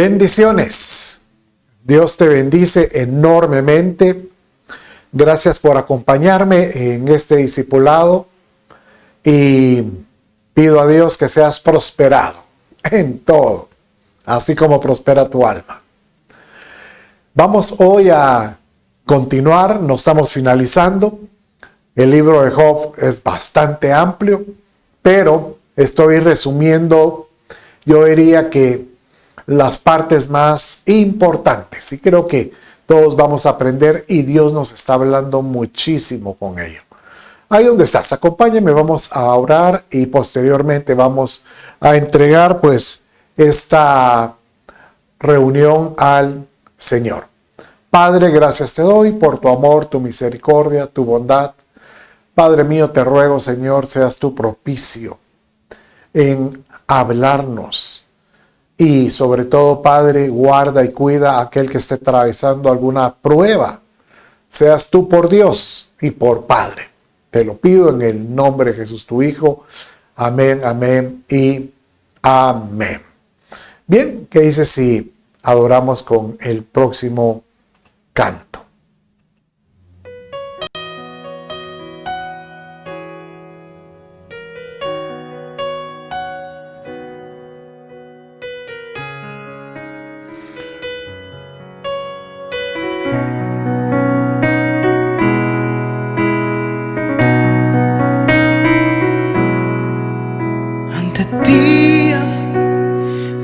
Bendiciones. Dios te bendice enormemente. Gracias por acompañarme en este discipulado y pido a Dios que seas prosperado en todo, así como prospera tu alma. Vamos hoy a continuar, no estamos finalizando. El libro de Job es bastante amplio, pero estoy resumiendo, yo diría que las partes más importantes, y creo que todos vamos a aprender y Dios nos está hablando muchísimo con ello. Ahí donde estás, acompáñame, vamos a orar y posteriormente vamos a entregar pues esta reunión al Señor. Padre, gracias te doy por tu amor, tu misericordia, tu bondad. Padre mío, te ruego, Señor, seas tú propicio en hablarnos. Y sobre todo, Padre, guarda y cuida a aquel que esté atravesando alguna prueba. Seas tú por Dios y por Padre. Te lo pido en el nombre de Jesús, tu Hijo. Amén, amén y amén. Bien, ¿qué dices si adoramos con el próximo canto?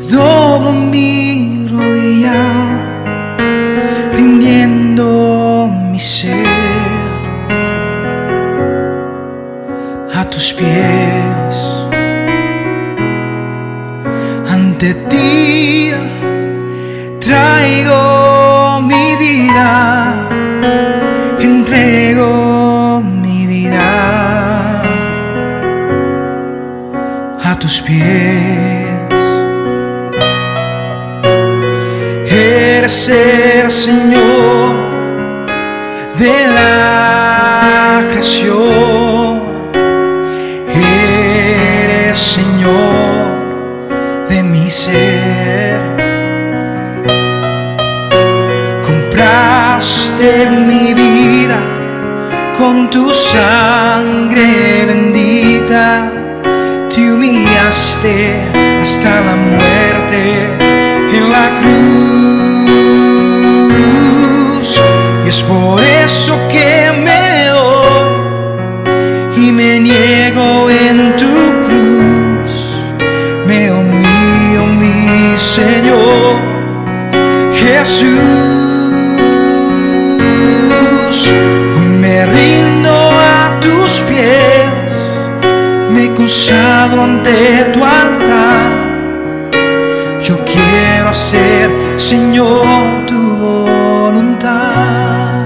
Doblo mi rodilla, rindiendo mi ser a tus pies. Ante ti traigo mi vida, entrego mi vida a tus pies. Eres el Señor de la creación, eres Señor de mi ser. Compraste mi vida con tu sangre bendita, te humillaste hasta la muerte en la cruz. Y es por eso que me doy y me niego en tu cruz. Me humillo, mi Señor Jesús. Hoy me rindo a tus pies, me consagro ante tu altar. Yo quiero hacer, Señor, tu voluntad.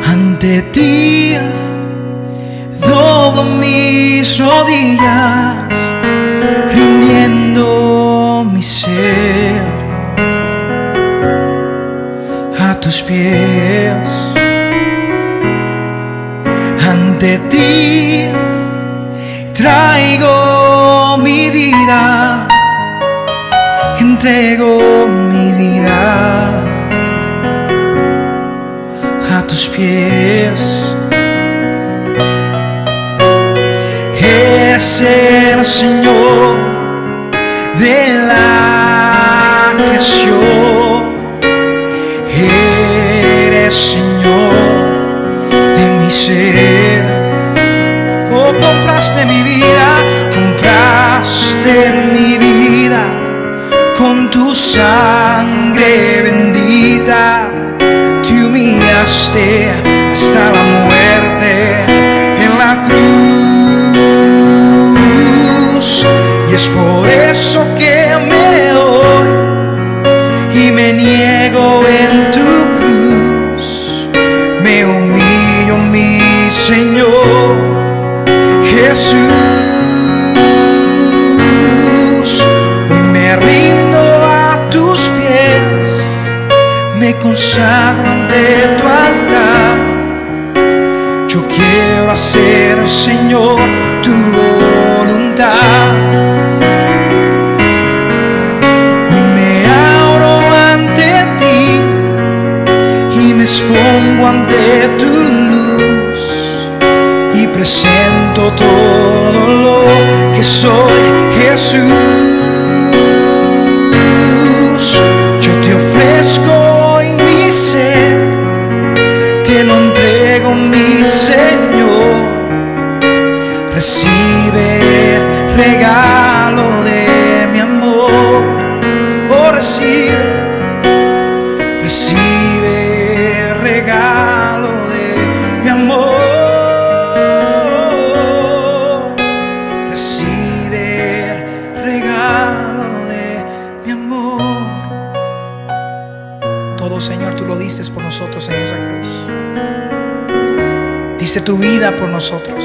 Ante ti doblo mis rodillas, rindiendo mi ser a tus pies. Ante ti traigo mi vida, entrego mi vida a tus pies. Eres el Señor de la creación, eres Señor de mi ser. Oh, compraste mi vida, compraste mi vida con tu sangre bendita, te humillaste hasta la muerte en la cruz. Y es por eso que me doy y me niego en tu cruz. Me humillo, mi Señor Jesús. Hoy me rindo a tus pies, me consagro ante tu altar. Yo quiero hacer hacer, Señor, tu voluntad. Hoy me abro ante ti y me expongo ante tu luz y presento todo lo que soy, Jesús. Yo te ofrezco hoy mi ser, te lo entrego, mi Señor. Recibe el regalo de mi amor. Oh, recibe el regalo de mi amor. Recibe el regalo de mi amor. Todo, Señor, tú lo diste por nosotros en esa cruz. Diste tu vida por nosotros.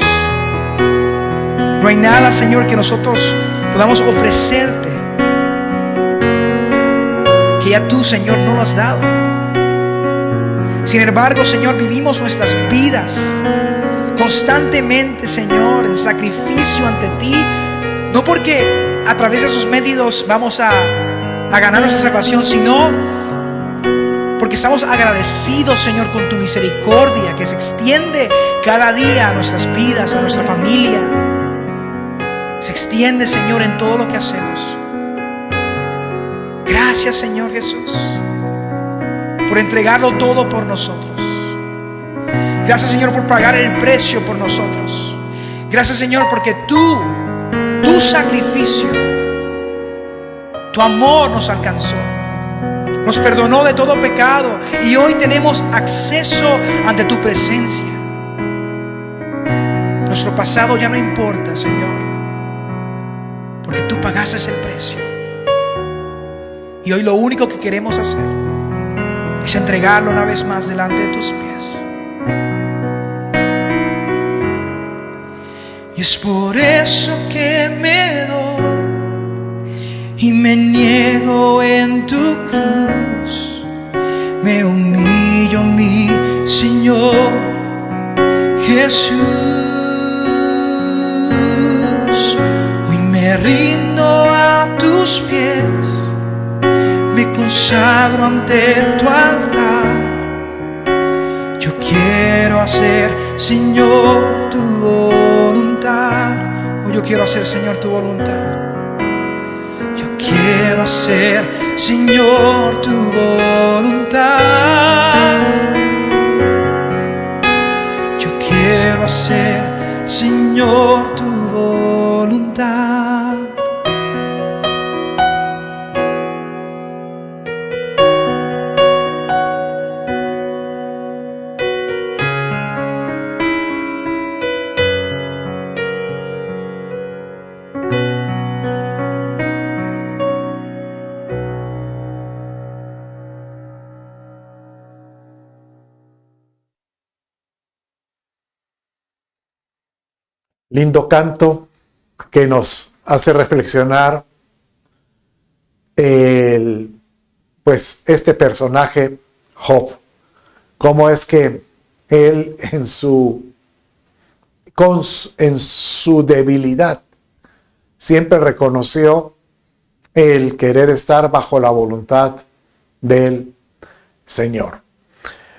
No hay nada, Señor, que nosotros podamos ofrecerte que ya tú, Señor, no lo has dado. Sin embargo, Señor, vivimos nuestras vidas constantemente, Señor, en sacrificio ante ti. No porque a través de esos medios vamos a ganar nuestra salvación, sino porque estamos agradecidos, Señor, con tu misericordia que se extiende cada día a nuestras vidas, a nuestra familia. Se extiende, Señor, en todo lo que hacemos. Gracias, Señor Jesús, por entregarlo todo por nosotros. Gracias, Señor, por pagar el precio por nosotros. Gracias, Señor, porque tu sacrificio, tu amor nos alcanzó. Nos perdonó de todo pecado y hoy tenemos acceso ante tu presencia. Nuestro pasado ya no importa, Señor, porque tú pagaste el precio. Y hoy lo único que queremos hacer es entregarlo una vez más delante de tus pies. Y es por eso que me doy y me niego en tu cruz. Me humillo, mi Señor Jesús. Hoy me rindo a tus pies, me consagro ante tu altar. Yo quiero hacer, Señor, tu voluntad. Oh, yo quiero hacer, Señor, tu voluntad. Yo quiero hacer, Señor, tu voluntad. Yo quiero hacer, Señor, tu voluntad. Lindo canto que nos hace reflexionar pues este personaje Job, cómo es que él en su debilidad siempre reconoció el querer estar bajo la voluntad del Señor.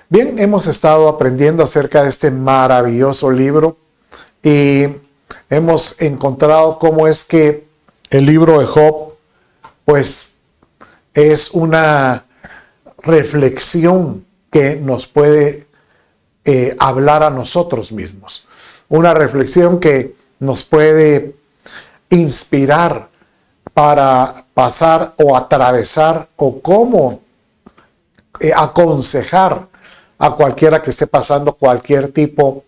Bien, hemos estado aprendiendo acerca de este maravilloso libro y hemos encontrado cómo es que el libro de Job pues es una reflexión que nos puede hablar a nosotros mismos, una reflexión que nos puede inspirar para pasar o atravesar o cómo aconsejar a cualquiera que esté pasando cualquier tipo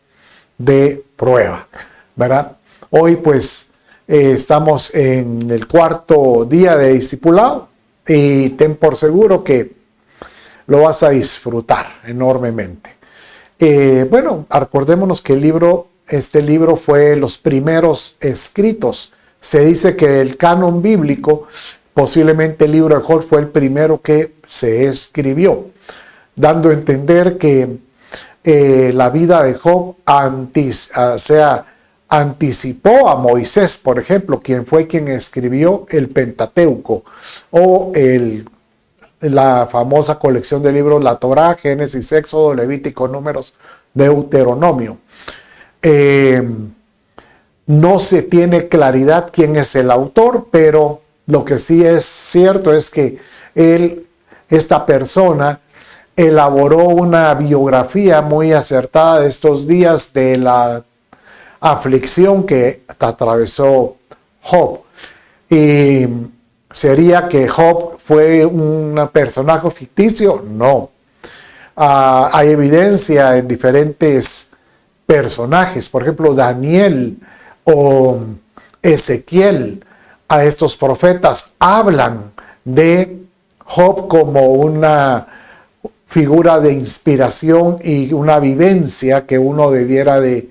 de prueba, ¿verdad? Hoy pues estamos en el cuarto día de discipulado y ten por seguro que lo vas a disfrutar enormemente. Bueno, acordémonos que este libro fue los primeros escritos. Se dice que del canon bíblico, posiblemente el libro de Job fue el primero que se escribió, dando a entender que la vida de Job anticipó a Moisés, por ejemplo, quien fue quien escribió el Pentateuco o la famosa colección de libros, la Torá, Génesis, Éxodo, Levítico, Números, Deuteronomio. No se tiene claridad quién es el autor, pero lo que sí es cierto es que esta persona elaboró una biografía muy acertada de estos días de la aflicción que atravesó Job. Y ¿sería que Job fue un personaje ficticio? No. Hay evidencia en diferentes personajes, por ejemplo, Daniel o Ezequiel, a estos profetas hablan de Job como una figura de inspiración y una vivencia que uno debiera de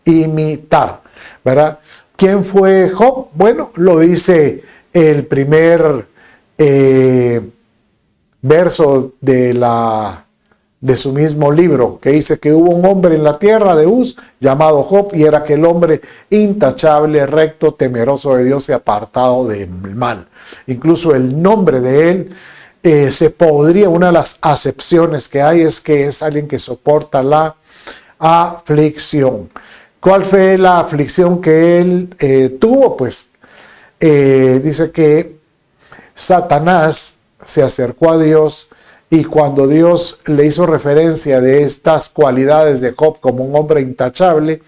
imitar, ¿verdad? ¿Quién fue Job? Bueno, lo dice el primer verso de su mismo libro, que dice que hubo un hombre en la tierra de Uz llamado Job, y era aquel hombre intachable, recto, temeroso de Dios y apartado del mal. Incluso el nombre de él una de las acepciones que hay es que es alguien que soporta la aflicción. ¿Cuál fue la aflicción que él tuvo? Pues dice que Satanás se acercó a Dios, y cuando Dios le hizo referencia de estas cualidades de Job como un hombre intachable,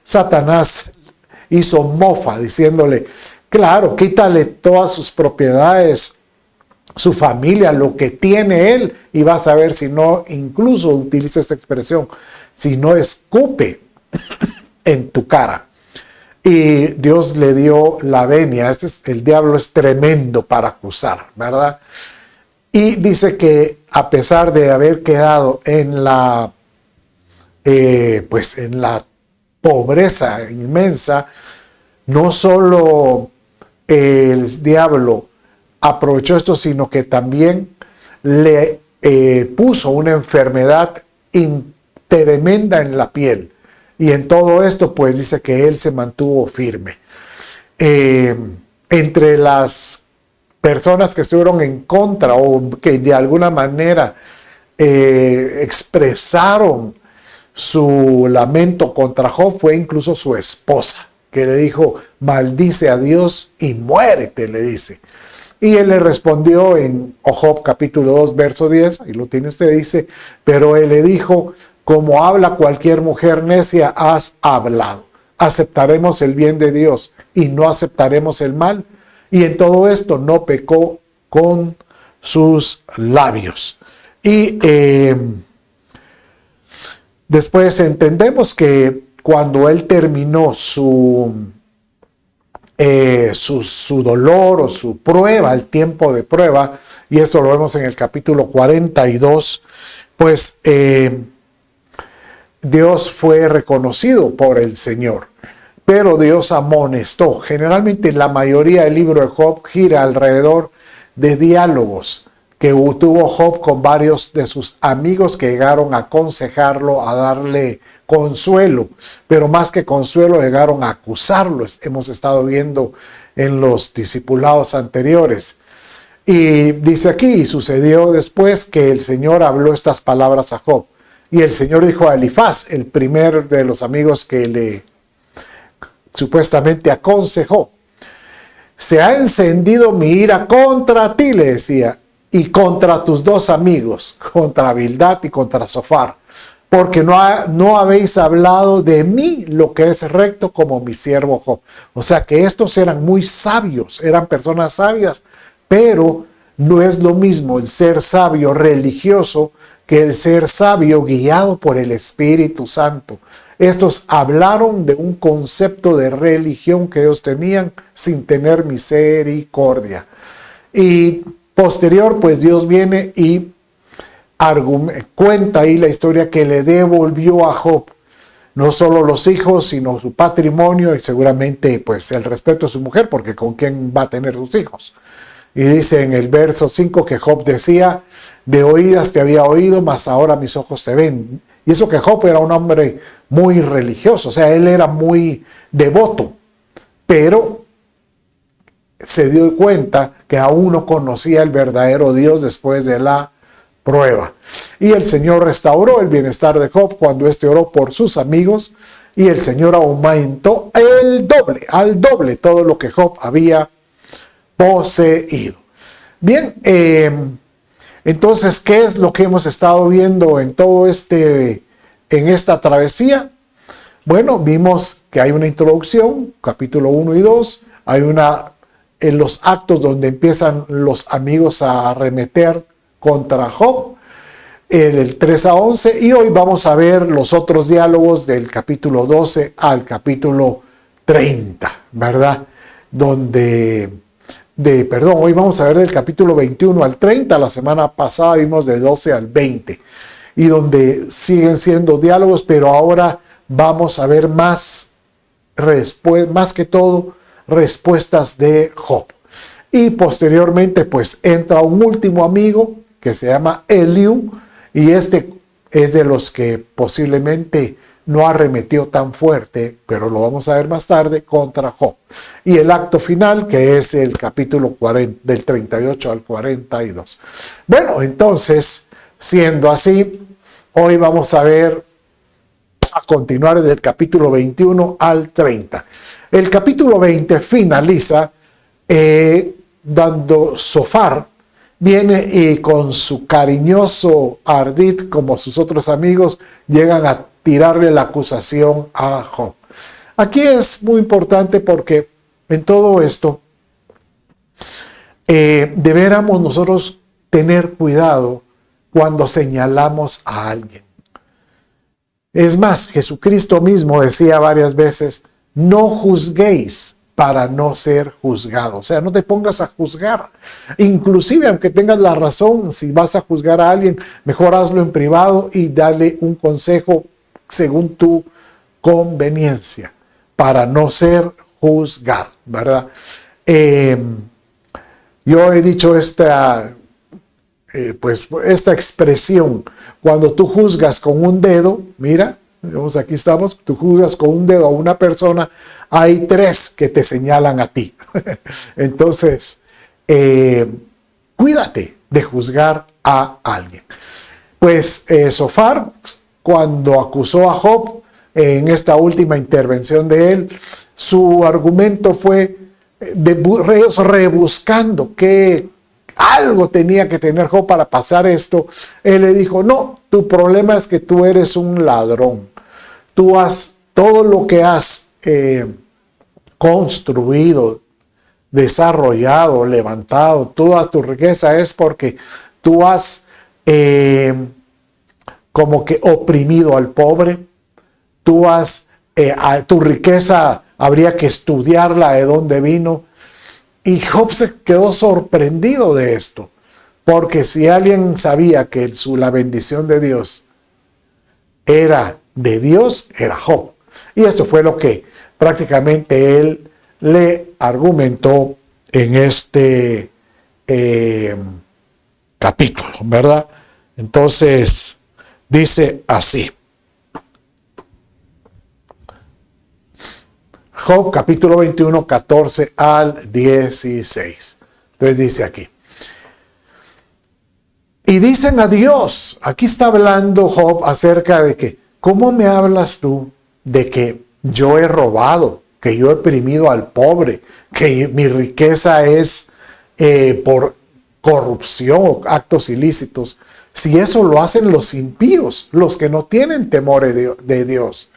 Satanás hizo mofa diciéndole, claro, quítale todas sus propiedades, su familia, lo que tiene él, y vas a ver si no, incluso utiliza esta expresión, si no escupe en tu cara. Y Dios le dio la venia. El diablo es tremendo para acusar, ¿verdad? Y dice que a pesar de haber quedado en la pobreza inmensa, no solo el diablo aprovechó esto, sino que también le puso una enfermedad tremenda en la piel. Y en todo esto, pues dice que él se mantuvo firme. Entre las personas que estuvieron en contra o que de alguna manera expresaron su lamento contra Job, fue incluso su esposa, que le dijo, maldice a Dios y muérete, le dice. Y él le respondió en Job capítulo 2, verso 10, ahí lo tiene usted, dice, pero él le dijo, como habla cualquier mujer necia, has hablado. Aceptaremos el bien de Dios y no aceptaremos el mal. Y en todo esto no pecó con sus labios. Y después entendemos que cuando él terminó su dolor o su prueba, el tiempo de prueba, y esto lo vemos en el capítulo 42, pues Dios fue reconocido por el Señor, pero Dios amonestó. Generalmente la mayoría del libro de Job gira alrededor de diálogos que tuvo Job con varios de sus amigos que llegaron a aconsejarlo, a darle consuelo, pero más que consuelo llegaron a acusarlo. Hemos estado viendo en los discipulados anteriores. Y dice aquí, y sucedió después que el Señor habló estas palabras a Job. Y el Señor dijo a Elifaz, el primer de los amigos que le supuestamente aconsejó, se ha encendido mi ira contra ti, le decía, y contra tus dos amigos, contra Bildad y contra Zofar, porque no habéis hablado de mí lo que es recto como mi siervo Job. O sea que estos eran muy sabios, eran personas sabias, pero no es lo mismo el ser sabio religioso que el ser sabio guiado por el Espíritu Santo. Estos hablaron de un concepto de religión que ellos tenían sin tener misericordia. Y posterior, pues Dios viene y cuenta ahí la historia que le devolvió a Job no solo los hijos, sino su patrimonio y seguramente pues el respeto de su mujer, porque con quién va a tener sus hijos. Y dice en el verso 5 que Job decía, de oídas te había oído, mas ahora mis ojos te ven. Y eso que Job era un hombre muy religioso, o sea, él era muy devoto, pero se dio cuenta que aún no conocía el verdadero Dios después de la prueba. Y el Señor restauró el bienestar de Job cuando éste oró por sus amigos, y el Señor aumentó al doble todo lo que Job había poseído. Bien, entonces, ¿qué es lo que hemos estado viendo en en esta travesía? Bueno, vimos que hay una introducción, capítulo 1 y 2, en los actos donde empiezan los amigos a arremeter contra Job, el 3 a 11, y hoy vamos a ver los otros diálogos del capítulo 12 al capítulo 30, ¿verdad? Hoy vamos a ver del capítulo 21 al 30, la semana pasada vimos de 12 al 20, y donde siguen siendo diálogos, pero ahora vamos a ver más que todo respuestas de Job. Y posteriormente pues entra un último amigo que se llama Eliú, y este es de los que posiblemente no arremetió tan fuerte, pero lo vamos a ver más tarde, contra Job. Y el acto final, que es el capítulo 40, del 38 al 42. Bueno, entonces, siendo así, hoy vamos a continuar desde el capítulo 21 al 30. El capítulo 20 finaliza dando Zofar viene y con su cariñoso ardid, como sus otros amigos, llegan a tirarle la acusación a Job. Aquí es muy importante porque en todo esto deberíamos nosotros tener cuidado cuando señalamos a alguien. Es más, Jesucristo mismo decía varias veces, no juzguéis para no ser juzgados. O sea, no te pongas a juzgar. Inclusive, aunque tengas la razón, si vas a juzgar a alguien, mejor hazlo en privado y dale un consejo según tu conveniencia, para no ser juzgado, ¿verdad? Yo he dicho esta expresión, cuando tú juzgas con un dedo, mira, vemos aquí estamos, tú juzgas con un dedo a una persona, hay tres que te señalan a ti. Entonces, cuídate de juzgar a alguien. Pues Zofar, cuando acusó a Job en esta última intervención de él, su argumento fue rebuscando que algo tenía que tener Job para pasar esto. Él le dijo, no, tu problema es que tú eres un ladrón. Tú has, todo lo que has construido, desarrollado, levantado, toda tu riqueza es porque tú has como que oprimido al pobre. Tú has, tu riqueza habría que estudiarla de dónde vino. Y Job se quedó sorprendido de esto, porque si alguien sabía que la bendición de Dios era de Dios, era Job. Y esto fue lo que prácticamente él le argumentó en este capítulo, ¿verdad? Entonces, dice así. Job capítulo 21, 14 al 16. Entonces dice aquí. Y dicen a Dios, aquí está hablando Job acerca de que, ¿cómo me hablas tú de que yo he robado, que yo he oprimido al pobre, que mi riqueza es por corrupción o actos ilícitos? Si eso lo hacen los impíos, los que no tienen temor de Dios.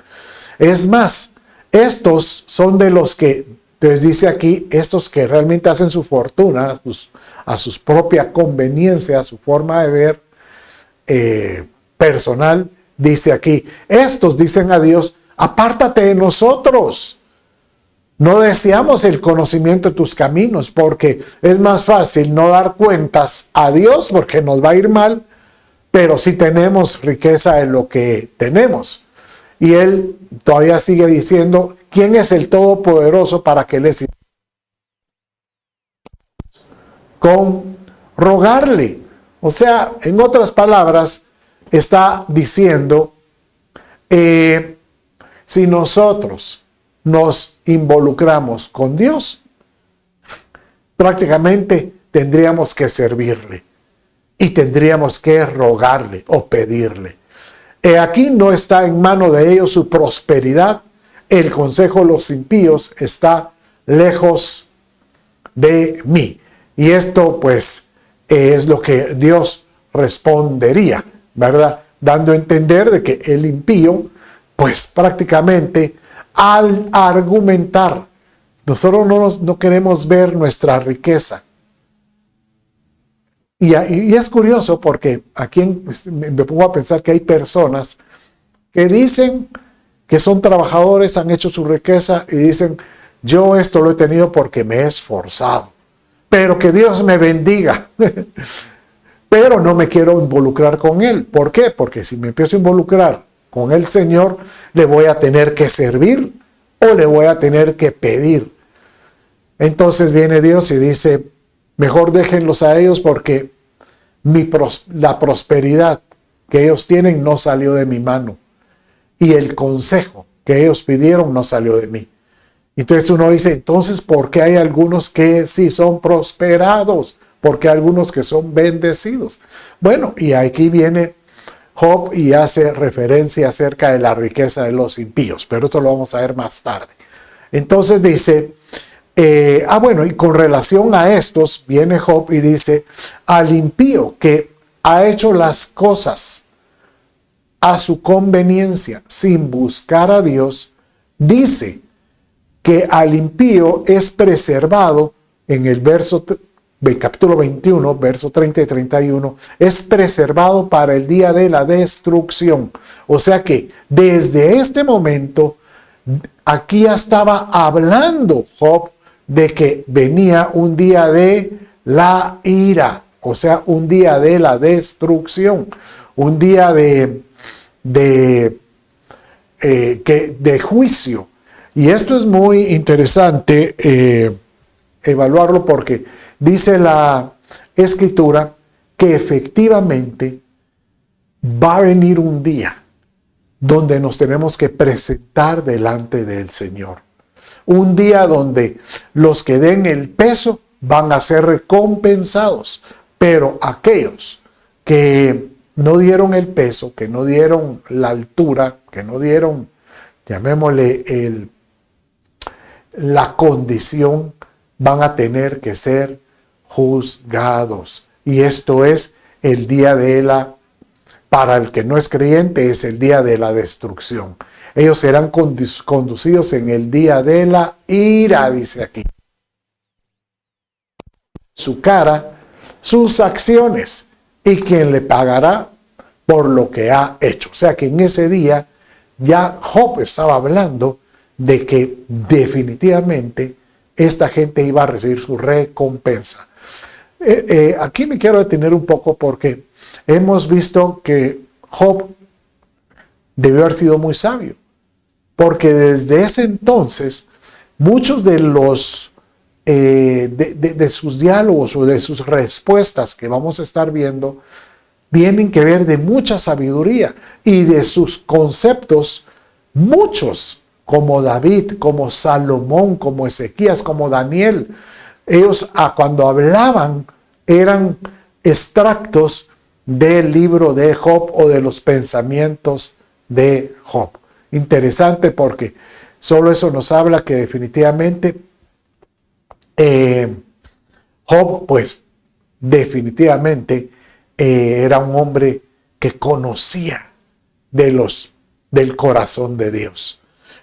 Es más, estos son de los que, les dice aquí, estos que realmente hacen su fortuna a su propia conveniencia, a su forma de ver personal, dice aquí, estos dicen a Dios, apártate de nosotros. No deseamos el conocimiento de tus caminos, porque es más fácil no dar cuentas a Dios, porque nos va a ir mal, pero sí tenemos riqueza de lo que tenemos. Y él todavía sigue diciendo, ¿quién es el Todopoderoso para que le sirva? Con rogarle. O sea, en otras palabras, está diciendo Si nosotros nos involucramos con Dios, prácticamente tendríamos que servirle y tendríamos que rogarle o pedirle. Aquí no está en mano de ellos su prosperidad. El consejo de los impíos está lejos de mí. Y esto pues es lo que Dios respondería, ¿verdad? Dando a entender de que el impío pues prácticamente al argumentar, nosotros no queremos ver nuestra riqueza. Y es curioso porque aquí me pongo a pensar que hay personas que dicen que son trabajadores, han hecho su riqueza y dicen, yo esto lo he tenido porque me he esforzado, pero que Dios me bendiga. Pero no me quiero involucrar con Él. ¿Por qué? Porque si me empiezo a involucrar con el Señor, le voy a tener que servir o le voy a tener que pedir. Entonces viene Dios y dice, mejor déjenlos a ellos porque la prosperidad que ellos tienen no salió de mi mano. Y el consejo que ellos pidieron no salió de mí. Entonces uno dice, entonces, ¿por qué hay algunos que sí son prosperados? ¿Por qué hay algunos que son bendecidos? Bueno, y aquí viene Job y hace referencia acerca de la riqueza de los impíos, pero esto lo vamos a ver más tarde. Entonces dice, bueno, y con relación a estos, viene Job y dice, al impío que ha hecho las cosas a su conveniencia sin buscar a Dios, dice que al impío es preservado, en el capítulo 21, verso 30 y 31, es preservado para el día de la destrucción. O sea que desde este momento, aquí ya estaba hablando Job de que venía un día de la ira, o sea, un día de la destrucción, un día de juicio. Y esto es muy interesante evaluarlo porque dice la Escritura que efectivamente va a venir un día donde nos tenemos que presentar delante del Señor. Un día donde los que den el peso van a ser recompensados, pero aquellos que no dieron el peso, que no dieron la altura, que no dieron, llamémosle, la condición, van a tener que ser juzgados. Y esto es el día para el que no es creyente, es el día de la destrucción. Ellos serán conducidos en el día de la ira, dice aquí. Su cara, sus acciones, y quien le pagará por lo que ha hecho. O sea que en ese día ya Job estaba hablando de que definitivamente esta gente iba a recibir su recompensa. Aquí me quiero detener un poco porque hemos visto que Job debió haber sido muy sabio, porque desde ese entonces muchos de los de sus diálogos o de sus respuestas que vamos a estar viendo tienen que ver de mucha sabiduría y de sus conceptos, muchos, como David, como Salomón, como Ezequías, como Daniel. Ellos cuando hablaban eran extractos del libro de Job o de los pensamientos de Job. Interesante porque solo eso nos habla que definitivamente Job, pues definitivamente era un hombre que conocía del corazón de Dios,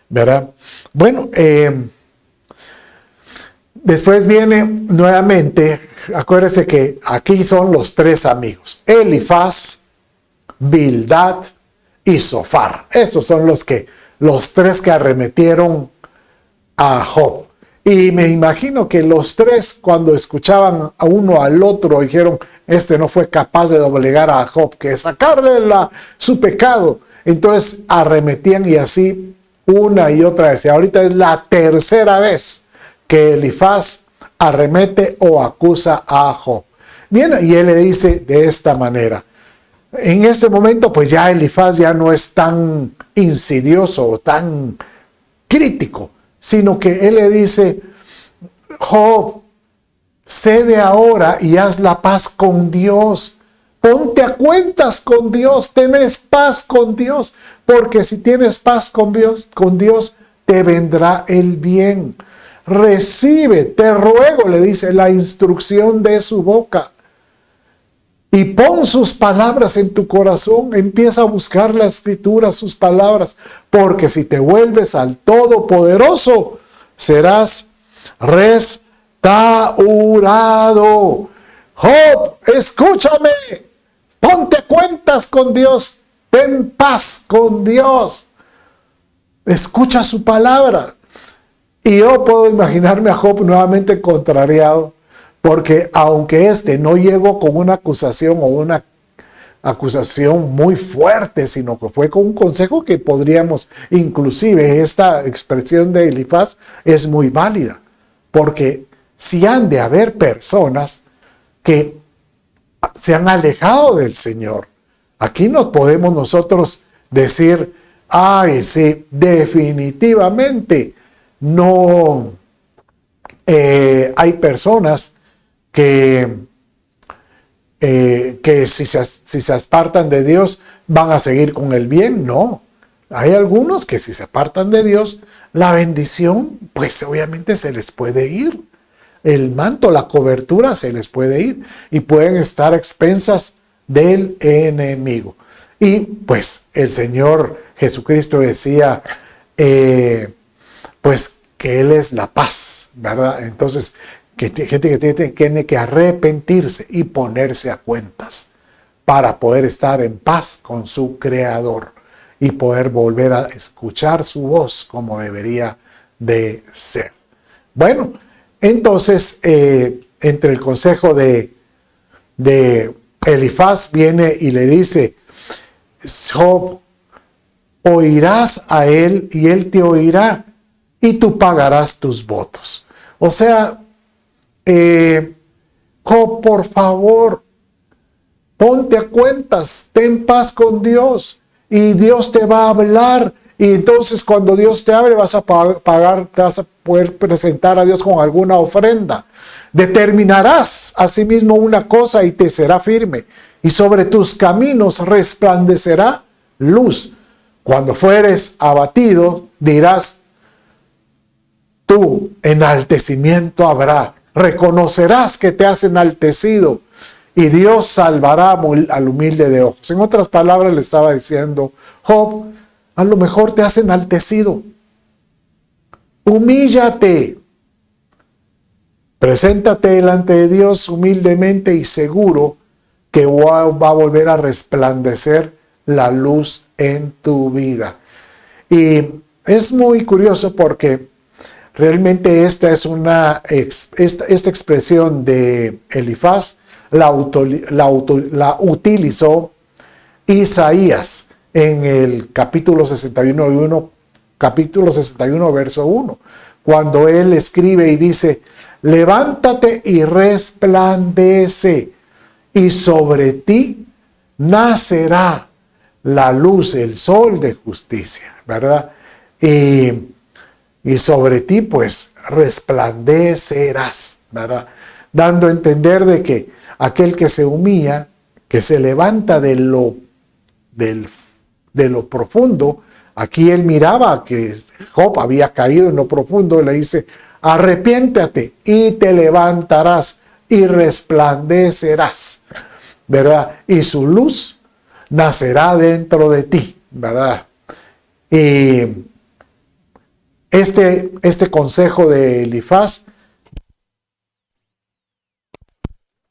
¿verdad? Bueno, después viene nuevamente, acuérdense que aquí son los tres amigos, Elifaz, Bildad y Zofar. Estos son los tres que arremetieron a Job. Y me imagino que los tres, cuando escuchaban a uno al otro, dijeron, este no fue capaz de doblegar a Job, que sacarle su pecado. Entonces arremetían y así una y otra vez. Y ahorita es la tercera vez que Elifaz arremete o acusa a Job. Bien, y él le dice de esta manera. En este momento, pues ya Elifaz ya no es tan insidioso o tan crítico, sino que él le dice: Job, cede ahora y haz la paz con Dios. Ponte a cuentas con Dios, tenés paz con Dios, porque si tienes paz con Dios, te vendrá el bien. Recibe, te ruego, le dice, la instrucción de su boca. Y pon sus palabras en tu corazón. Empieza a buscar la escritura, sus palabras. Porque si te vuelves al Todopoderoso, serás restaurado. Job, escúchame. Ponte cuentas con Dios. Ten paz con Dios. Escucha su palabra. Y yo puedo imaginarme a Job nuevamente contrariado, porque aunque no llegó con una acusación o una acusación muy fuerte, sino que fue con un consejo que podríamos, inclusive esta expresión de Elifaz es muy válida, porque si han de haber personas que se han alejado del Señor, aquí no podemos nosotros decir: ay, sí, definitivamente no hay personas que si se apartan de Dios van a seguir con el bien. No, hay algunos que si se apartan de Dios, la bendición pues obviamente se les puede ir, el manto, la cobertura se les puede ir y pueden estar a expensas del enemigo. Y pues el Señor Jesucristo decía pues que Él es la paz, ¿verdad? Entonces, que gente que tiene que arrepentirse y ponerse a cuentas para poder estar en paz con su Creador y poder volver a escuchar su voz como debería de ser. Bueno, entonces, entre el consejo de Elifaz viene y le dice: Job, oirás a él y él te oirá y tú pagarás tus votos. O sea, Job, por favor, ponte a cuentas, ten paz con Dios y Dios te va a hablar. Y entonces cuando Dios te hable vas a pagar, te vas a poder presentar a Dios con alguna ofrenda. Determinarás asimismo una cosa y te será firme, y sobre tus caminos resplandecerá luz. Cuando fueres abatido, dirás tú: enaltecimiento habrá. Reconocerás que te has enaltecido y Dios salvará al humilde de ojos. En otras palabras, le estaba diciendo: Job, a lo mejor te has enaltecido. Humíllate. Preséntate delante de Dios humildemente y seguro que va a volver a resplandecer la luz en tu vida. Y es muy curioso porque realmente esta expresión de Elifaz la utilizó Isaías en el capítulo 61, verso 1, cuando él escribe y dice: levántate y resplandece, y sobre ti nacerá la luz, el sol de justicia, ¿verdad? Y sobre ti pues resplandecerás, ¿verdad? Dando a entender de que aquel que se humilla, que se levanta de lo profundo, aquí él miraba que Job había caído en lo profundo y le dice: arrepiéntate y te levantarás y resplandecerás, ¿verdad? Y su luz nacerá dentro de ti, ¿verdad? Y este consejo de Elifaz,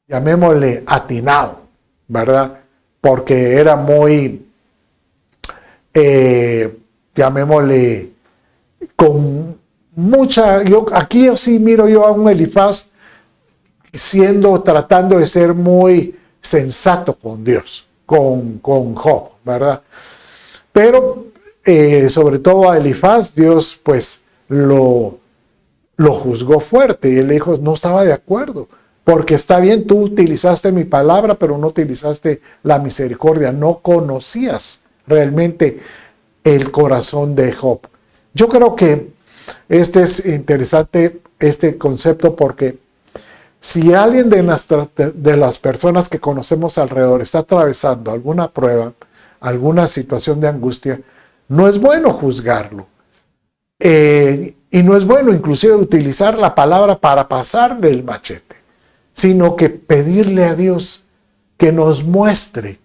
llamémosle atinado, ¿verdad? Porque era muy, llamémosle, con mucha, aquí sí miro yo a un Elifaz tratando de ser muy sensato con Dios, con Job, ¿verdad? Pero sobre todo a Elifaz, Dios pues lo juzgó fuerte y él dijo: no estaba de acuerdo, porque está bien, tú utilizaste mi palabra, pero no utilizaste la misericordia, no conocías realmente el corazón de Job. Yo creo que este es interesante, este concepto, porque si alguien de las personas que conocemos alrededor está atravesando alguna prueba, alguna situación de angustia, no es bueno juzgarlo. Y no es bueno inclusive utilizar la palabra para pasarle el machete, sino que pedirle a Dios que nos muestre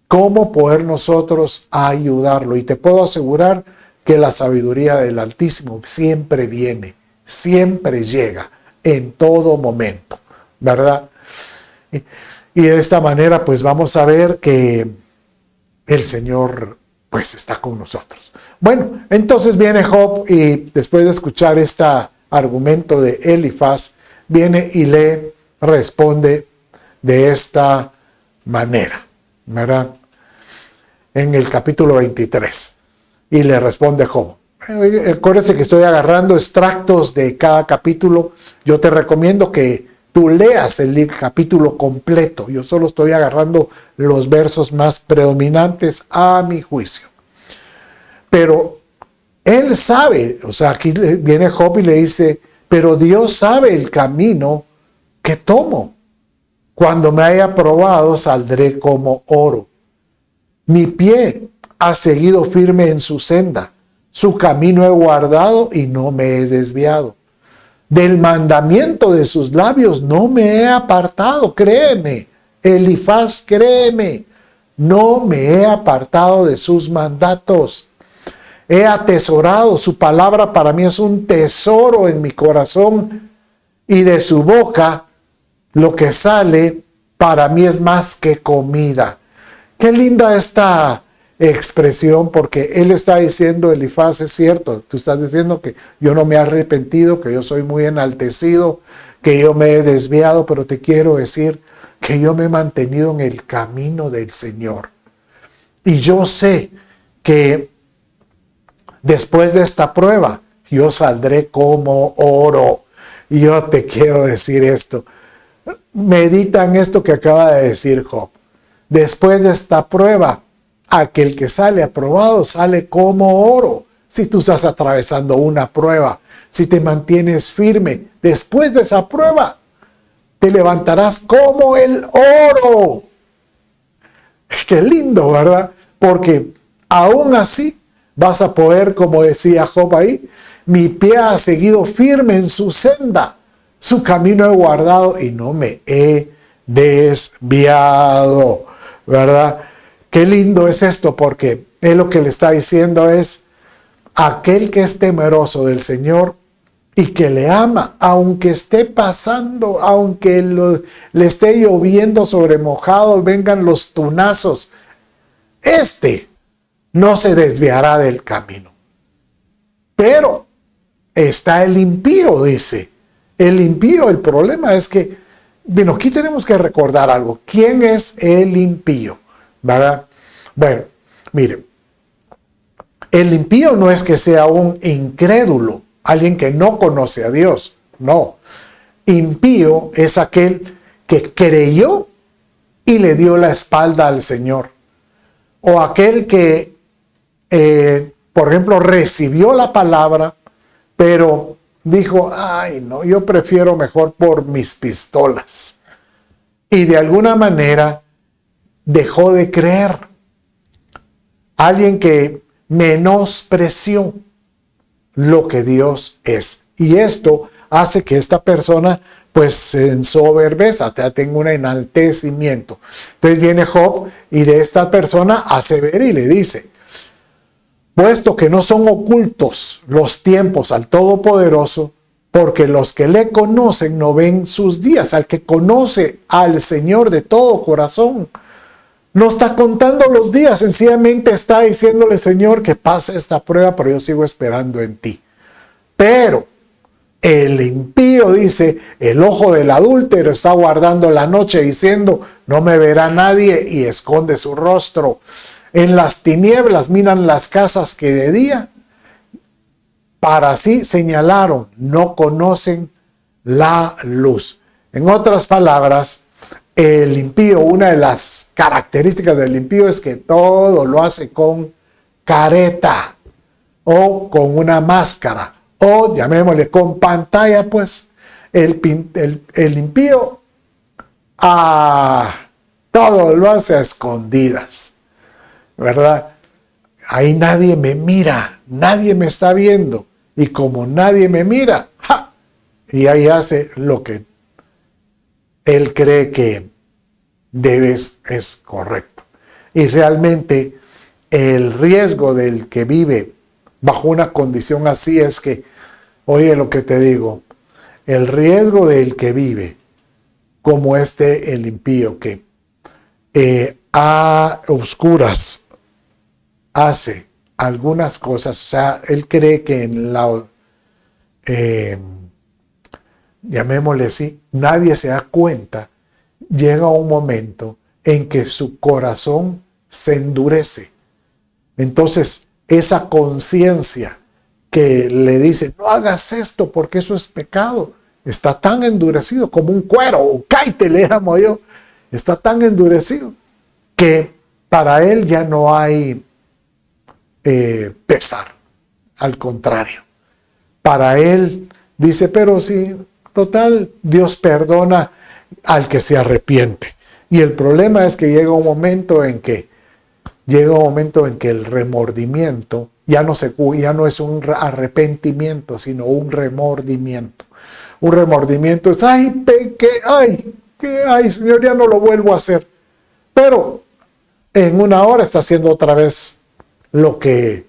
cómo poder nosotros ayudarlo. Y te puedo asegurar que la sabiduría del Altísimo siempre viene, siempre llega, en todo momento, ¿verdad? Y de esta manera pues vamos a ver que el Señor pues está con nosotros. Bueno, entonces viene Job y después de escuchar este argumento de Elifaz, viene y le responde de esta manera, ¿verdad? En el capítulo 23. Y le responde Job. Acuérdense que estoy agarrando extractos de cada capítulo. Yo te recomiendo que tú leas el capítulo completo. Yo solo estoy agarrando los versos más predominantes a mi juicio. Pero él sabe, o sea, aquí viene Job y le dice, pero Dios sabe el camino que tomo. Cuando me haya probado, saldré como oro. Mi pie ha seguido firme en su senda. Su camino he guardado y no me he desviado. Del mandamiento de sus labios no me he apartado. Créeme, Elifaz, créeme. No me he apartado de sus mandatos. He atesorado su palabra, para mí es un tesoro en mi corazón, y de su boca lo que sale para mí es más que comida. Qué linda esta expresión, porque él está diciendo, Elifaz, es cierto, tú estás diciendo que yo no me he arrepentido, que yo soy muy enaltecido, que yo me he desviado, pero te quiero decir que yo me he mantenido en el camino del Señor. Y yo sé que después de esta prueba, yo saldré como oro. Y yo te quiero decir esto. Medita en esto que acaba de decir Job. Después de esta prueba, aquel que sale aprobado sale como oro. Si tú estás atravesando una prueba, si te mantienes firme, después de esa prueba, te levantarás como el oro. Qué lindo, ¿verdad? Porque aún así vas a poder, como decía Job ahí, mi pie ha seguido firme en su senda, su camino he guardado y no me he desviado, ¿verdad? Qué lindo es esto, porque él lo que le está diciendo es, aquel que es temeroso del Señor y que le ama, aunque esté pasando, aunque le esté lloviendo sobre mojado, vengan los tunazos, no se desviará del camino. Pero está el impío, dice. El impío, el problema es que, bueno, aquí tenemos que recordar algo. ¿Quién es el impío? ¿Verdad? Bueno, miren, el impío no es que sea un incrédulo, alguien que no conoce a Dios, no. Impío es aquel que creyó y le dio la espalda al Señor. O aquel que, por ejemplo, recibió la palabra, pero dijo, ay no, yo prefiero mejor por mis pistolas. Y de alguna manera dejó de creer. Alguien que menospreció lo que Dios es. Y esto hace que esta persona pues se ensoberbeza, tenga un enaltecimiento. Entonces viene Job y de esta persona hace ver y le dice, puesto que no son ocultos los tiempos al Todopoderoso, porque los que le conocen no ven sus días. Al que conoce al Señor de todo corazón, no está contando los días, sencillamente está diciéndole, Señor, que pase esta prueba, pero yo sigo esperando en ti. Pero el impío dice, el ojo del adúltero está guardando la noche diciendo, no me verá nadie, y esconde su rostro. En las tinieblas miran las casas que de día, para así señalaron, no conocen la luz. En otras palabras, el impío, una de las características del impío es que todo lo hace con careta o con una máscara o llamémosle con pantalla, pues el impío todo lo hace a escondidas, ¿verdad? Ahí nadie me mira, nadie me está viendo, y como nadie me mira, ¡ja!, y ahí hace lo que él cree que es correcto. Y realmente el riesgo del que vive bajo una condición así es que, oye lo que te digo, el riesgo del que vive como el impío, que a oscuras hace algunas cosas, o sea, él cree que en la, llamémosle así, nadie se da cuenta, llega un momento en que su corazón se endurece. Entonces, esa conciencia que le dice, no hagas esto porque eso es pecado, está tan endurecido como un cuero, o caite le llamo yo, está tan endurecido que para él ya no hay pesar, al contrario. Para él dice, pero sí, total, Dios perdona al que se arrepiente. Y el problema es que llega un momento en que el remordimiento ya no es un arrepentimiento, sino un remordimiento. Un remordimiento es, ay, pequé, ay, Señor, ya no lo vuelvo a hacer. Pero en una hora está haciendo otra vez lo que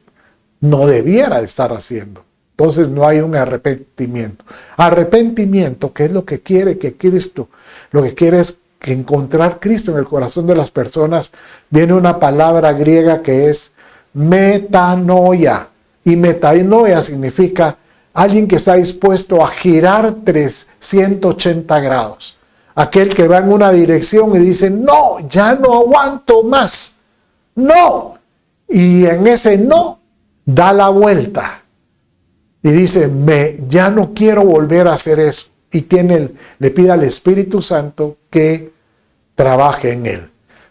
no debiera estar haciendo. Entonces no hay un arrepentimiento. Arrepentimiento, que es lo que quiere que Cristo, lo que quiere es que encontrar Cristo en el corazón de las personas. Viene una palabra griega que es metanoia. Y metanoia significa alguien que está dispuesto a girar 380 grados. Aquel que va en una dirección y dice, no, ya no aguanto más. No. Y en ese no, da la vuelta. Y dice, ya no quiero volver a hacer eso. Y le pide al Espíritu Santo que trabaje en él.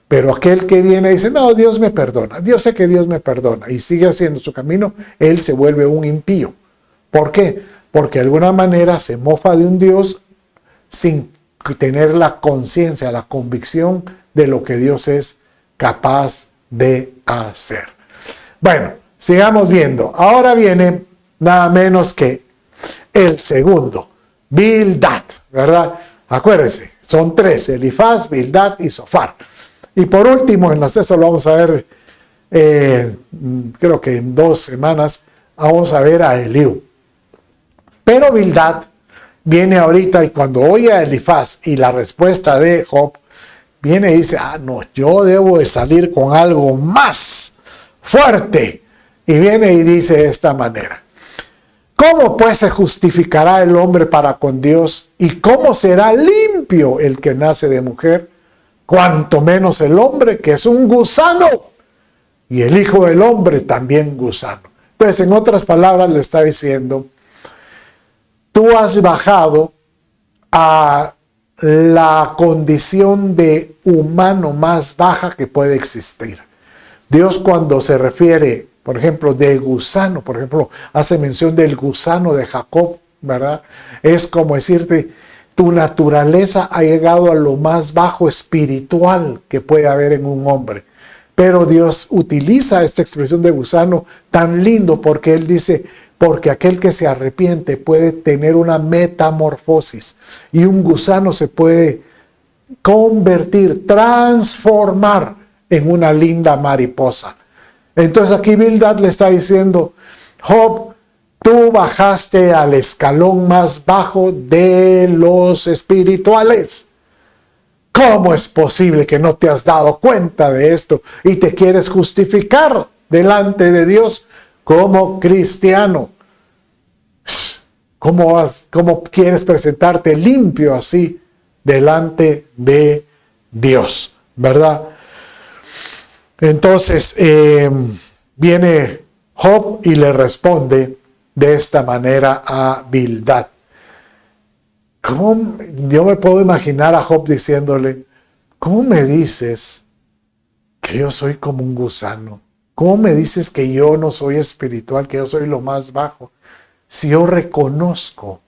Pero aquel que viene y dice, no, Dios me perdona. Dios sé que Dios me perdona. Y sigue haciendo su camino, él se vuelve un impío. ¿Por qué? Porque de alguna manera se mofa de un Dios sin tener la conciencia, la convicción de lo que Dios es capaz de hacer. Bueno, sigamos viendo. Ahora viene nada menos que el segundo, Bildad, ¿verdad? Acuérdense, son tres, Elifaz, Bildad y Zofar. Y por último, eso lo vamos a ver, creo que en 2 semanas, vamos a ver a Eliú. Pero Bildad viene ahorita y cuando oye a Elifaz y la respuesta de Job, viene y dice, no, yo debo de salir con algo más fuerte. Y viene y dice de esta manera, ¿cómo pues se justificará el hombre para con Dios? ¿Y cómo será limpio el que nace de mujer? Cuanto menos el hombre, que es un gusano, y el hijo del hombre también gusano. Entonces, en otras palabras, le está diciendo, tú has bajado a la condición de humano más baja que puede existir. Dios, cuando se refiere, por ejemplo, de gusano, por ejemplo, hace mención del gusano de Jacob, ¿verdad? Es como decirte, tu naturaleza ha llegado a lo más bajo espiritual que puede haber en un hombre. Pero Dios utiliza esta expresión de gusano tan lindo porque Él dice, porque aquel que se arrepiente puede tener una metamorfosis y un gusano se puede convertir, transformar en una linda mariposa. Entonces aquí Bildad le está diciendo, Job, tú bajaste al escalón más bajo de los espirituales. ¿Cómo es posible que no te has dado cuenta de esto y te quieres justificar delante de Dios como cristiano? ¿Cómo quieres presentarte limpio así delante de Dios? ¿Verdad? Entonces viene Job y le responde de esta manera a Bildad. ¿Cómo? Yo me puedo imaginar a Job diciéndole, ¿cómo me dices que yo soy como un gusano? ¿Cómo me dices que yo no soy espiritual, que yo soy lo más bajo? Si yo reconozco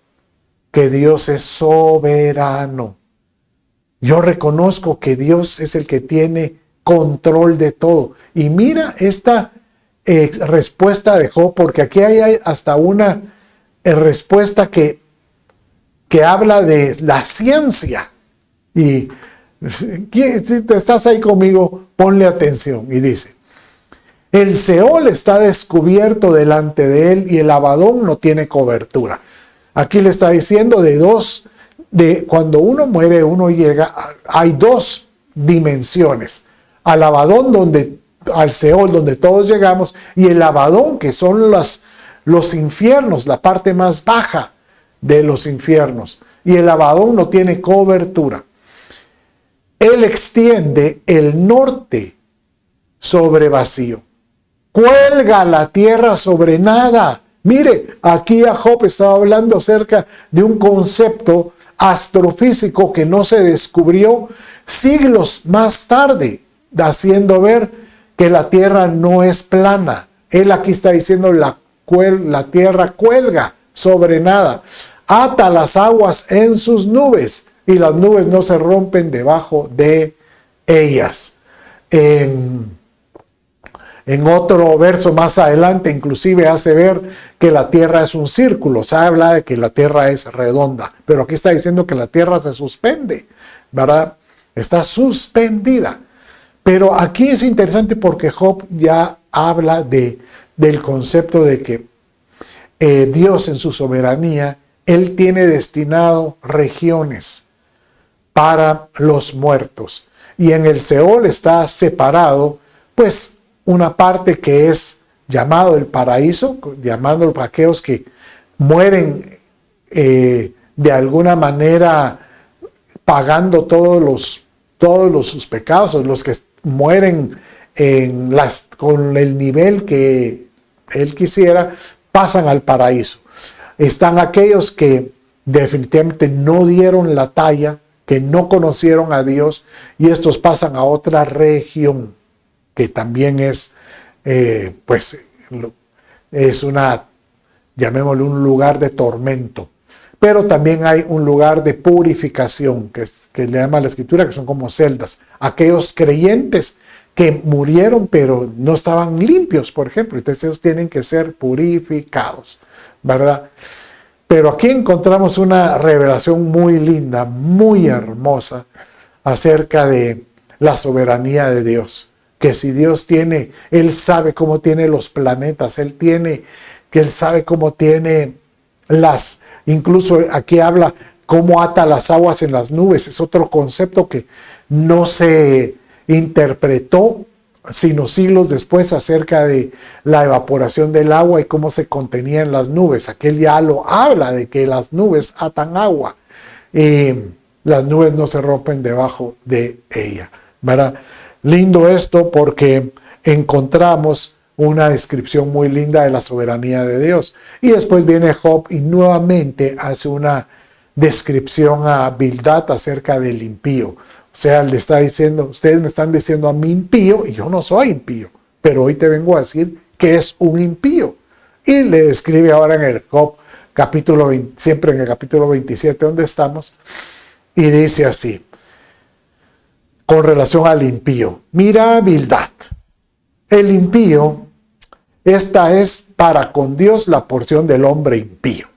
que Dios es soberano. Yo reconozco que Dios es el que tiene control de todo. Y mira esta respuesta de Job, porque aquí hay hasta una respuesta que habla de la ciencia. Y si te estás ahí conmigo, ponle atención. Y dice, el Seol está descubierto delante de él y el Abadón no tiene cobertura. Aquí le está diciendo cuando uno muere, uno llega, hay dos dimensiones. Al Abadón, al Seol, donde todos llegamos, y el Abadón, que son los infiernos, la parte más baja de los infiernos. Y el Abadón no tiene cobertura. Él extiende el norte sobre vacío. Cuelga la tierra sobre nada. Mire, aquí Job estaba hablando acerca de un concepto astrofísico que no se descubrió siglos más tarde, haciendo ver que la tierra no es plana. Él aquí está diciendo la tierra cuelga sobre nada. Ata las aguas en sus nubes y las nubes no se rompen debajo de ellas. En otro verso más adelante, inclusive hace ver que la tierra es un círculo. Se habla de que la tierra es redonda, pero aquí está diciendo que la tierra se suspende, ¿verdad? Está suspendida. Pero aquí es interesante porque Job ya habla del concepto de que Dios en su soberanía, Él tiene destinado regiones para los muertos. Y en el Seol está separado, pues, una parte que es llamado el paraíso, llamándolo para aquellos que mueren de alguna manera pagando todos sus pecados, o los que mueren con el nivel que él quisiera, pasan al paraíso. Están aquellos que definitivamente no dieron la talla, que no conocieron a Dios, y estos pasan a otra región, que también es, llamémosle un lugar de tormento. Pero también hay un lugar de purificación, que le llama la Escritura, que son como celdas. Aquellos creyentes que murieron pero no estaban limpios, por ejemplo, entonces ellos tienen que ser purificados, ¿verdad? Pero aquí encontramos una revelación muy linda, muy hermosa, acerca de la soberanía de Dios. Que si Dios tiene, Él sabe cómo tiene los planetas, Él sabe cómo tiene incluso aquí habla cómo ata las aguas en las nubes. Es otro concepto que no se interpretó sino siglos después acerca de la evaporación del agua y cómo se contenía en las nubes. Aquel ya lo habla de que las nubes atan agua y las nubes no se rompen debajo de ella, ¿verdad? Lindo esto porque encontramos una descripción muy linda de la soberanía de Dios. Y después viene Job y nuevamente hace una descripción a Bildad acerca del impío. O sea, le está diciendo, ustedes me están diciendo a mí impío y yo no soy impío, pero hoy te vengo a decir que es un impío. Y le describe ahora en el Job capítulo 20, siempre en el capítulo 27 donde estamos, y dice así, con relación al impío, mira Bildad, el impío, esta es para con Dios la porción del hombre impío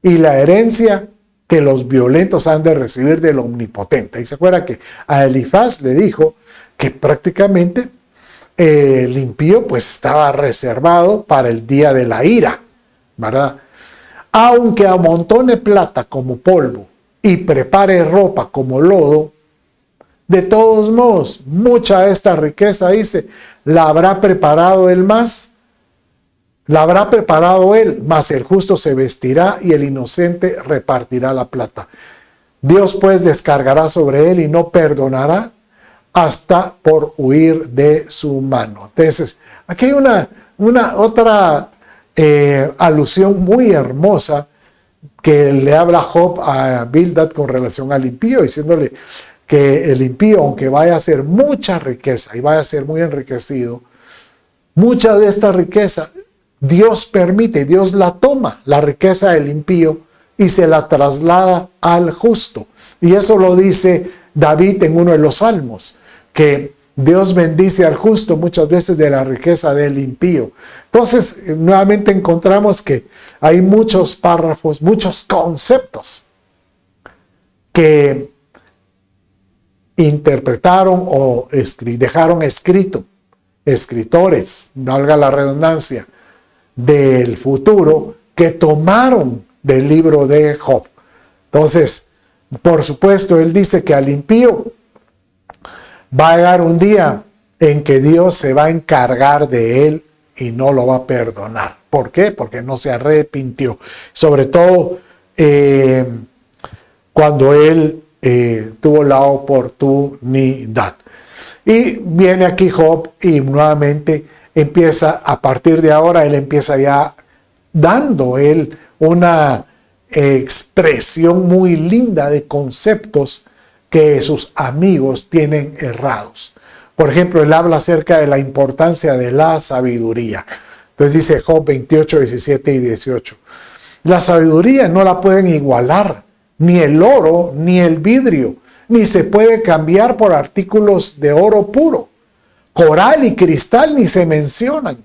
y la herencia que los violentos han de recibir del omnipotente. Y se acuerda que a Elifaz le dijo que prácticamente el impío pues estaba reservado para el día de la ira, ¿verdad? Aunque amontone plata como polvo y prepare ropa como lodo, de todos modos, mucha de esta riqueza, dice, la habrá preparado él, mas el justo se vestirá y el inocente repartirá la plata. Dios pues descargará sobre él y no perdonará hasta por huir de su mano. Entonces, aquí hay una otra alusión muy hermosa que le habla Job a Bildad con relación al impío, diciéndole que el impío, aunque vaya a ser mucha riqueza y vaya a ser muy enriquecido, mucha de esta riqueza Dios permite, Dios la toma, la riqueza del impío, y se la traslada al justo. Y eso lo dice David en uno de los salmos, que Dios bendice al justo muchas veces de la riqueza del impío. Entonces, nuevamente encontramos que hay muchos párrafos, muchos conceptos que interpretaron o dejaron escritores, valga la redundancia, del futuro, que tomaron del libro de Job. Entonces, por supuesto, él dice que al impío va a llegar un día en que Dios se va a encargar de él y no lo va a perdonar. ¿Por qué? Porque no se arrepintió. Sobre todo cuando él tuvo la oportunidad. Y viene aquí Job y nuevamente empieza, a partir de ahora, él empieza ya dando él una expresión muy linda de conceptos que sus amigos tienen errados. Por ejemplo, él habla acerca de la importancia de la sabiduría. Entonces dice Job 28, 17 y 18. La sabiduría no la pueden igualar, ni el oro, ni el vidrio, ni se puede cambiar por artículos de oro puro. Coral y cristal ni se mencionan.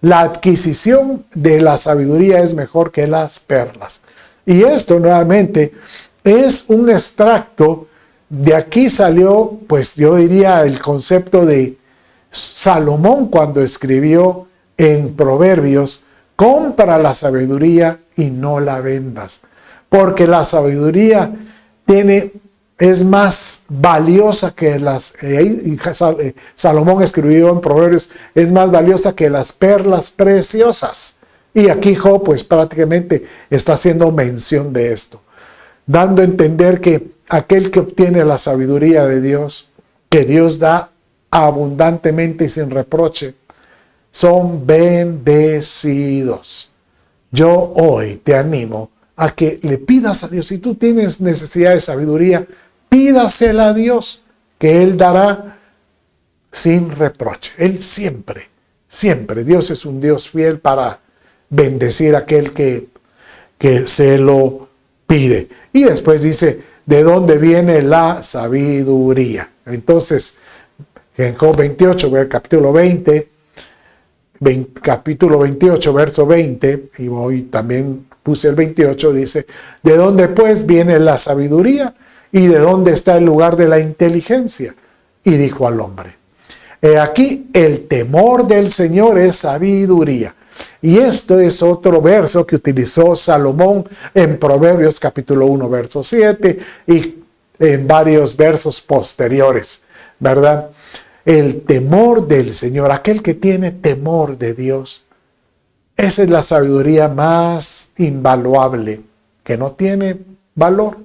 La adquisición de la sabiduría es mejor que las perlas. Y esto nuevamente es un extracto. De aquí salió, pues yo diría, el concepto de Salomón cuando escribió en Proverbios: compra la sabiduría y no la vendas, porque la sabiduría es más valiosa que Salomón escribió en Proverbios, es más valiosa que las perlas preciosas. Y aquí Job pues prácticamente está haciendo mención de esto, dando a entender que aquel que obtiene la sabiduría de Dios, que Dios da abundantemente y sin reproche, son bendecidos. Yo hoy te animo a que le pidas a Dios. Si tú tienes necesidad de sabiduría, pídasela a Dios, que Él dará sin reproche. Él siempre, siempre, Dios es un Dios fiel para bendecir a aquel que se lo pide. Y después dice, ¿de dónde viene la sabiduría? Entonces, en Job 28, capítulo 28, verso 20, y hoy también puse el 28, dice, ¿de dónde pues viene la sabiduría? ¿Y de dónde está el lugar de la inteligencia? Y dijo al hombre, he aquí el temor del Señor es sabiduría. Y esto es otro verso que utilizó Salomón en Proverbios capítulo 1, verso 7 y en varios versos posteriores, ¿verdad? El temor del Señor, aquel que tiene temor de Dios, esa es la sabiduría más invaluable, que no tiene valor.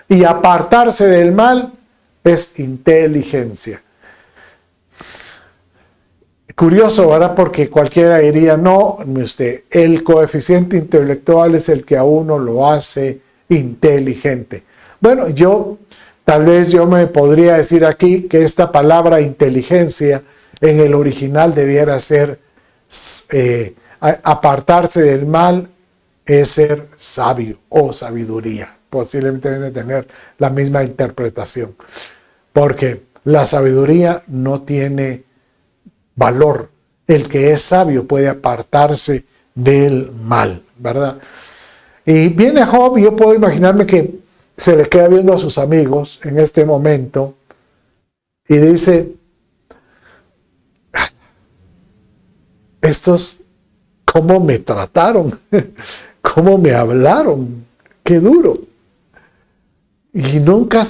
Y apartarse del mal es inteligencia. Curioso, ¿verdad? Porque cualquiera diría, no, el coeficiente intelectual es el que a uno lo hace inteligente. Bueno, tal vez yo me podría decir aquí que esta palabra inteligencia en el original debiera ser apartarse del mal, es ser sabio o sabiduría. Posiblemente deben de tener la misma interpretación, porque la sabiduría no tiene valor. El que es sabio puede apartarse del mal, ¿verdad? Y viene Job, y yo puedo imaginarme que se le queda viendo a sus amigos en este momento y dice, estos, ¿cómo me trataron? ¿Cómo me hablaron? ¡Qué duro! Y nunca,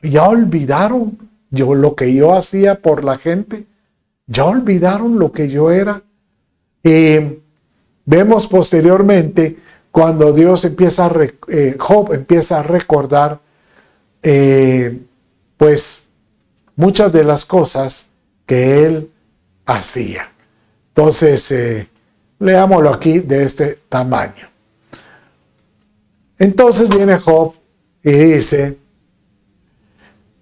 ya olvidaron lo que yo hacía por la gente. Ya olvidaron lo que yo era. Y vemos posteriormente cuando Dios empieza Job empieza a recordar pues muchas de las cosas que él hacía. Entonces, leámoslo aquí de este tamaño. Entonces viene Job y dice,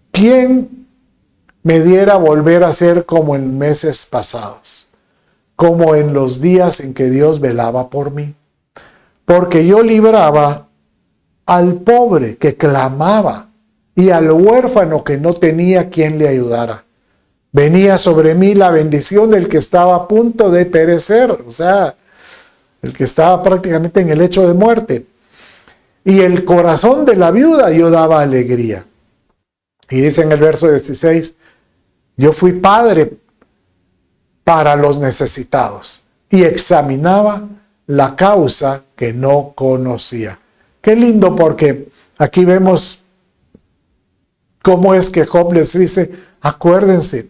¿quién me diera volver a ser como en meses pasados, como en los días en que Dios velaba por mí. Porque yo libraba al pobre que clamaba y al huérfano que no tenía quien le ayudara. Venía sobre mí la bendición del que estaba a punto de perecer, o sea, el que estaba prácticamente en el lecho de muerte. Y el corazón de la viuda yo daba alegría. Y dice en el verso 16, yo fui padre para los necesitados y examinaba la causa que no conocía. Qué lindo, porque aquí vemos cómo es que Job les dice, acuérdense,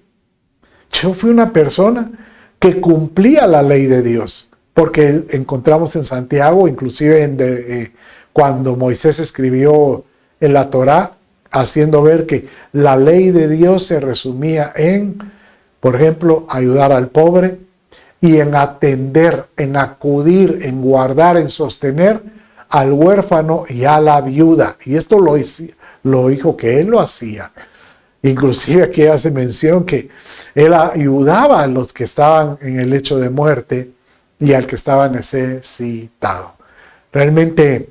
yo fui una persona que cumplía la ley de Dios, porque encontramos en Santiago, inclusive cuando Moisés escribió en la Torá, haciendo ver que la ley de Dios se resumía en, por ejemplo, ayudar al pobre y en atender, en acudir, en guardar, en sostener al huérfano y a la viuda. Y esto lo dijo que él lo hacía. Inclusive aquí hace mención que él ayudaba a los que estaban en el lecho de muerte y al que estaba necesitado. Realmente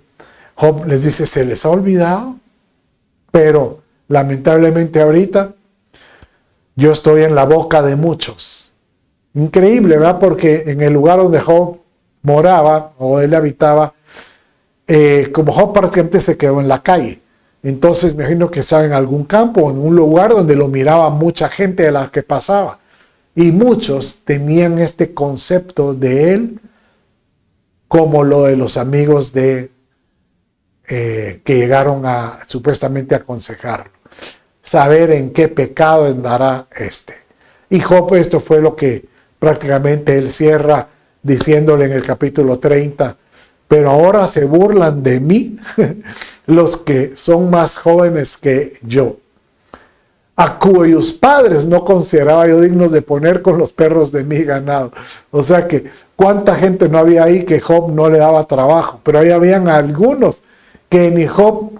Job les dice, se les ha olvidado, pero lamentablemente ahorita yo estoy en la boca de muchos. Increíble, ¿verdad? Porque en el lugar donde Job moraba o él habitaba, como Job prácticamente se quedó en la calle. Entonces me imagino que estaba en algún campo, en un lugar donde lo miraba mucha gente de la que pasaba. Y muchos tenían este concepto de él como lo de los amigos que llegaron a supuestamente aconsejarlo. Saber en qué pecado andará este. Y Job, esto fue lo que prácticamente él cierra diciéndole en el capítulo 30, pero ahora se burlan de mí los que son más jóvenes que yo, a cuyos padres no consideraba yo dignos de poner con los perros de mi ganado. O sea que cuánta gente no había ahí que Job no le daba trabajo, pero ahí habían algunos que ni Job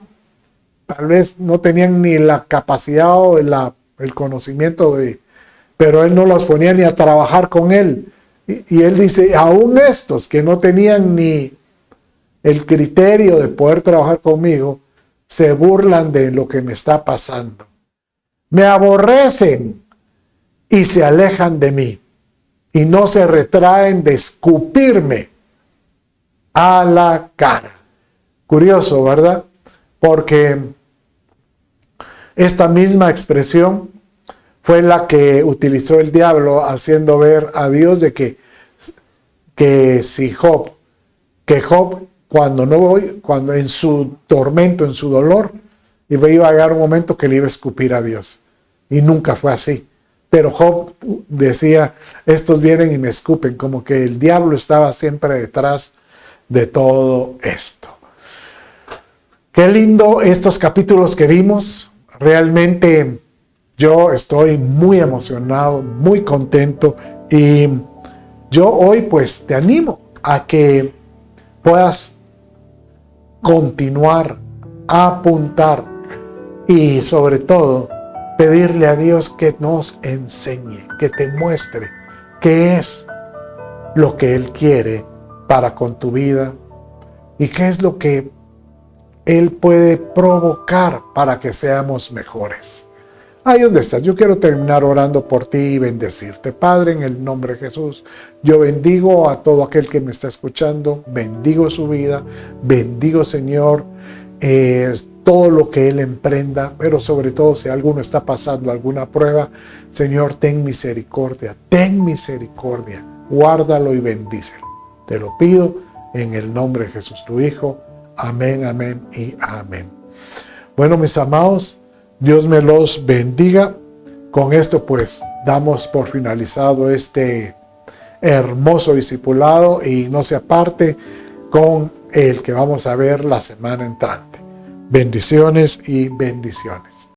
tal vez no tenían ni la capacidad o el conocimiento pero él no los ponía ni a trabajar con él. Y él dice, aún estos que no tenían ni el criterio de poder trabajar conmigo, se burlan de lo que me está pasando. Me aborrecen y se alejan de mí y no se retraen de escupirme a la cara. Curioso, ¿verdad? Porque esta misma expresión fue la que utilizó el diablo haciendo ver a Dios de que Job cuando en su tormento, en su dolor, iba a llegar un momento que le iba a escupir a Dios. Y nunca fue así. Pero Job decía, estos vienen y me escupen, como que el diablo estaba siempre detrás de todo esto. Qué lindo estos capítulos que vimos. Realmente yo estoy muy emocionado, muy contento. Y yo hoy pues te animo a que puedas continuar, apuntar y sobre todo pedirle a Dios que nos enseñe, que te muestre qué es lo que Él quiere para con tu vida y qué es lo que Él puede provocar para que seamos mejores. Ahí donde estás, yo quiero terminar orando por ti y bendecirte. Padre, en el nombre de Jesús, yo bendigo a todo aquel que me está escuchando, bendigo su vida, bendigo, Señor, todo lo que Él emprenda, pero sobre todo si alguno está pasando alguna prueba, Señor, ten misericordia, guárdalo y bendícelo. Te lo pido en el nombre de Jesús, tu Hijo. Amén, amén y amén. Bueno, mis amados, Dios me los bendiga. Con esto pues damos por finalizado este hermoso discipulado y no se aparte con el que vamos a ver la semana entrante. Bendiciones y bendiciones.